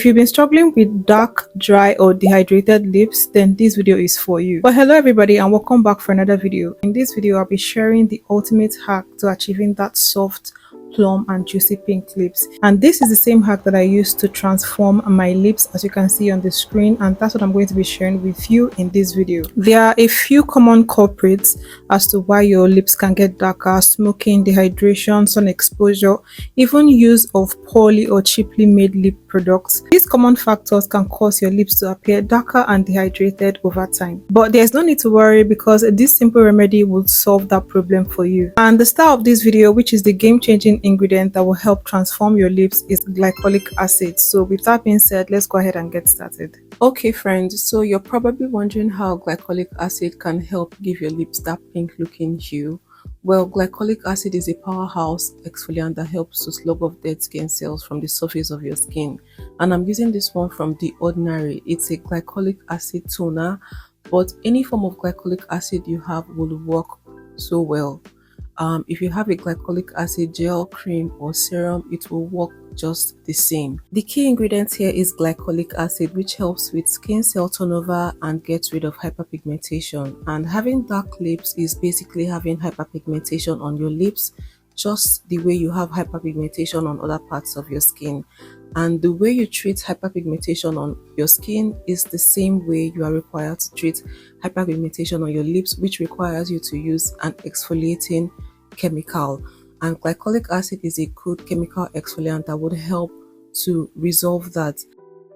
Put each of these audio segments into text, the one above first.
If you've been struggling with dark, dry or dehydrated lips, then this video is for you. But hello everybody and welcome back for another video. In this video, I'll be sharing the ultimate hack to achieving that soft, plump and juicy pink lips. And this is the same hack that I used to transform my lips, as you can see on the screen, and that's what I'm going to be sharing with you in this video. There are a few common culprits as to why your lips can get darker: smoking, dehydration, sun exposure, even use of poorly or cheaply made lip products. These common factors can cause your lips to appear darker and dehydrated over time. But there's no need to worry, because this simple remedy will solve that problem for you. And the star of this video, which is the game-changing ingredient that will help transform your lips, is glycolic acid. So with that being said, let's go ahead and get started. Okay friends, so you're probably wondering how glycolic acid can help give your lips that pink looking hue. Well, glycolic acid is a powerhouse exfoliant that helps to slug off dead skin cells from the surface of your skin. And I'm using this one from The Ordinary. It's a glycolic acid toner, but any form of glycolic acid you have will work so well. If you have a glycolic acid gel, cream or serum, it will work just the same. The key ingredient here is glycolic acid, which helps with skin cell turnover and gets rid of hyperpigmentation. And having dark lips is basically having hyperpigmentation on your lips, just the way you have hyperpigmentation on other parts of your skin. And the way you treat hyperpigmentation on your skin is the same way you are required to treat hyperpigmentation on your lips, which requires you to use an exfoliating chemical. And glycolic acid is a good chemical exfoliant that would help to resolve that.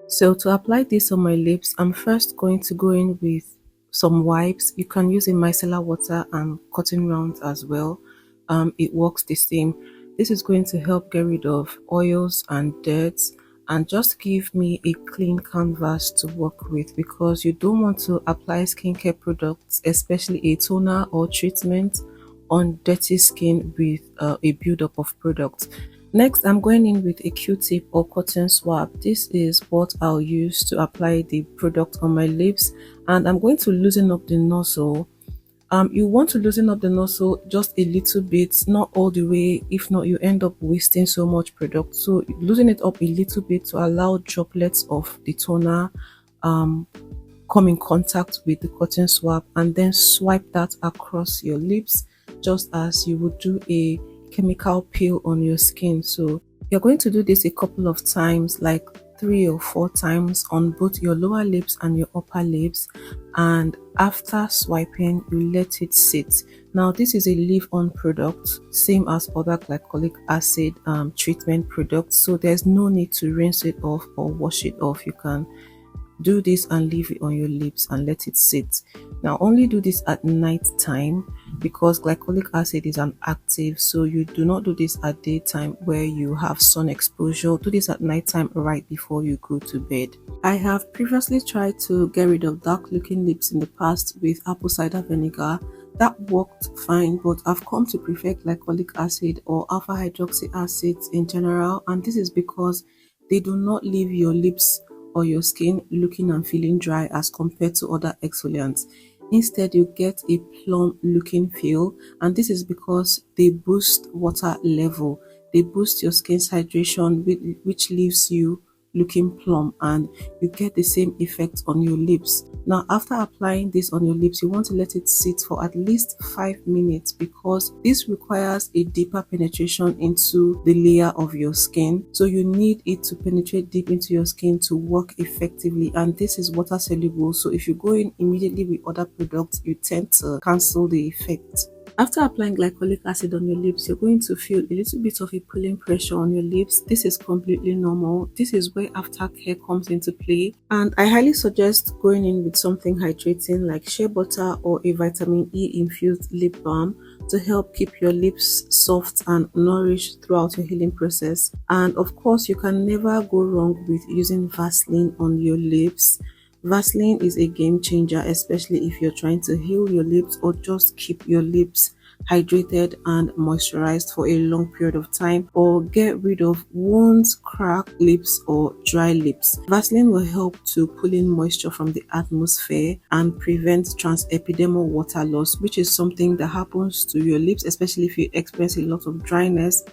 So to apply this on my lips, I'm first going to go in with some wipes. You can use a micellar water and cotton rounds as well. It works the same. This is going to help get rid of oils and dirt and just give me a clean canvas to work with, because you don't want to apply skincare products, especially a toner or treatment, on dirty skin with a buildup of products. Next, I'm going in with a Q-tip or cotton swab. This is what I'll use to apply the product on my lips, and I'm going to loosen up the nozzle. You want to loosen up the nozzle just a little bit, not all the way. If not, you end up wasting so much product. So loosen it up a little bit to allow droplets of the toner come in contact with the cotton swab, and then swipe that across your lips just as you would do a chemical peel on your skin. So you're going to do this a couple of times, like 3 or 4 times on both your lower lips and your upper lips, and after swiping you let it sit. Now this is a leave-on product, same as other glycolic acid treatment products, so there's no need to rinse it off or wash it off. You can do this and leave it on your lips and let it sit. Now only do this at night time, because glycolic acid is an active, so you do not do this at daytime where you have sun exposure. Do this at night time right before you go to bed. I have previously tried to get rid of dark looking lips in the past with apple cider vinegar. That worked fine, but I've come to prefer glycolic acid or alpha hydroxy acids in general, and this is because they do not leave your lips or your skin looking and feeling dry as compared to other exfoliants. Instead, you get a plump looking feel, and this is because they boost water level. They boost your skin's hydration, which leaves you looking plump, and you get the same effect on your lips. Now after applying this on your lips, you want to let it sit for at least 5 minutes, because this requires a deeper penetration into the layer of your skin. So you need it to penetrate deep into your skin to work effectively, and this is water soluble, so if you go in immediately with other products, you tend to cancel the effect. After applying glycolic acid on your lips, you're going to feel a little bit of a pulling pressure on your lips. This is completely normal. This is where Aftercare comes into play, and I highly suggest going in with something hydrating like shea butter or a vitamin E infused lip balm to help keep your lips soft and nourished throughout your healing process. And of course, you can never go wrong with using Vaseline on your lips. Vaseline is a game changer, especially if you're trying to heal your lips or just keep your lips hydrated and moisturized for a long period of time, or get rid of wounds, cracked lips or dry lips. Vaseline will help to pull in moisture from the atmosphere and prevent transepidermal water loss, which is something that happens to your lips, especially if you experience a lot of dryness.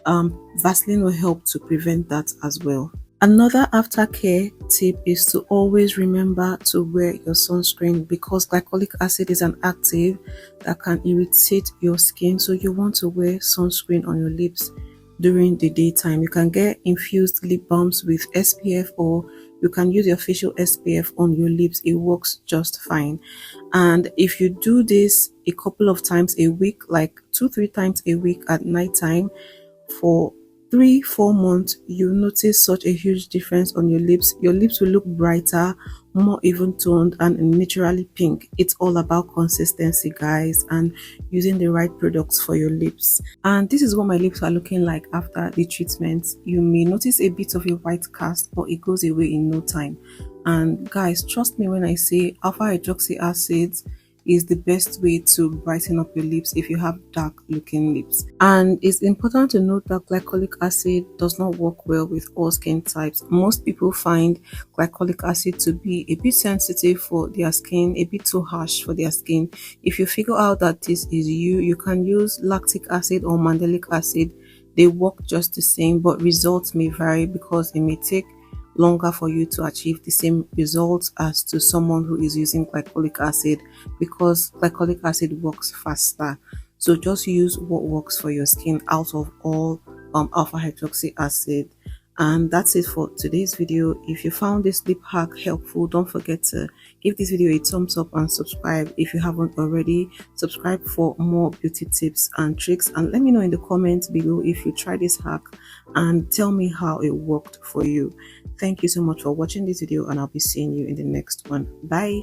Vaseline will help to prevent that as well. Another aftercare tip is to always remember to wear your sunscreen, because glycolic acid is an active that can irritate your skin, so you want to wear sunscreen on your lips during the daytime. You can get infused lip balms with SPF, or you can use your facial SPF on your lips. It works just fine. And if you do this a couple of times a week, like 2-3 times a week at nighttime, for 3-4 months, you notice such a huge difference on your lips. Your lips will look brighter, more even toned, and naturally pink. It's all about consistency, guys, and using the right products for your lips. And this is what my lips are looking like after the treatment. You may notice a bit of a white cast, but it goes away in no time. And guys, trust me when I say alpha hydroxy acid is the best way to brighten up your lips if you have dark looking lips. And it's important to note that glycolic acid does not work well with all skin types. Most people find glycolic acid to be a bit sensitive for their skin, a bit too harsh for their skin. If you figure out that this is you, you can use lactic acid or mandelic acid. They work just the same, but results may vary because it may take longer for you to achieve the same results as to someone who is using glycolic acid, because glycolic acid works faster. So just use what works for your skin out of all alpha hydroxy acid. And that's it for today's video. If you found this lip hack helpful, don't forget to give this video a thumbs up and subscribe if you haven't already. Subscribe for more beauty tips and tricks, and let me know in the comments below if you tried this hack and tell me how it worked for you. Thank you so much for watching this video, and I'll be seeing you in the next one. Bye.